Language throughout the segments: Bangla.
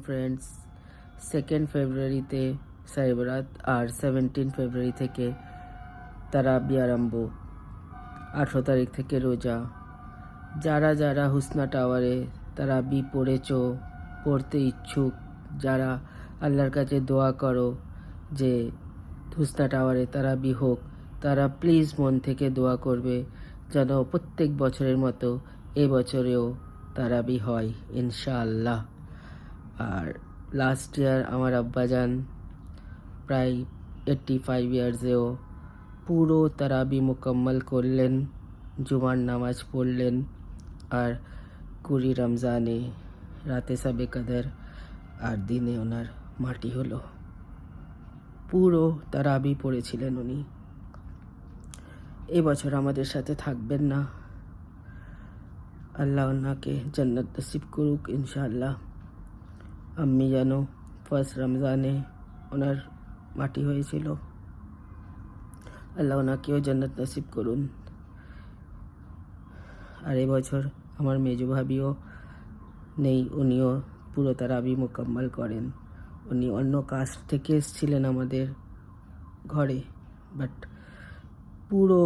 ফ্রেন্ডস, 2nd ফেব্রুয়ারিতে সাইবরাত আর 17 ফেব্রুয়ারি থেকে তারাবি আরম্ভ। 18 তারিখ থেকে রোজা। যারা যারা হুসনা টাওয়ারে তারাবি পড়তে ইচ্ছুক, যারা আল্লাহর কাছে দোয়া করো যে হুসনা টাওয়ারে তারাবি হোক, তারা প্লিজ মন থেকে দোয়া করবে যেন প্রত্যেক বছরের মতো এবছরেও তারাবি হয় ইনশাআল্লাহ। আর লাস্ট ইয়ার আমার আব্বাজান প্রায় 85 ইয়ার্সেও পুরো তারাবি মোকাম্মল করলেন, জুমার নামাজ পড়লেন, আর 20 রমজানে রাতে সাবে কদর আর দিনে ওনার মাটি হলো। পুরো তারাবি পড়েছিলেন উনি। এবছর আমাদের সাথে থাকবেন না, আল্লাহ ওনাকে জান্নাত নসিব করুক ইনশাআল্লাহ। আম্মি যেন 1st রমজানে ওনার মাটি হয়েছিল, আল্লাহ ওনাকেও জান্নাত নসিব করুন। আর এবছর আমার মেজো ভাবিও নেই, উনিও পুরো তারাবি মোকাম্মল করেন। উনি অন্য কাস্ট থেকে এসেছিলেন আমাদের ঘরে, বাট পুরো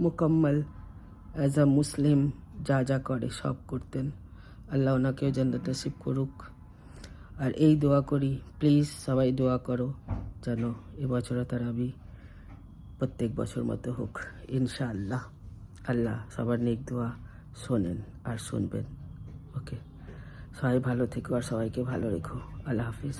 মোকাম্মল অ্যাজ আ মুসলিম যা যা করে সব করতেন। আল্লাহ ওনাকেও জান্নাত নসিব করুক। আর এই দোয়া করি, প্লিজ সবাই দোয়া করো যেন এবছরও তারাবি প্রত্যেক বছর মতো হোক ইনশাআল্লাহ। আল্লাহ সবার নেক দোয়া শোনেন আর শুনবেন। ওকে, সবাই ভালো থেকো আর সবাইকে ভালো রেখো। আল্লাহ হাফিজ।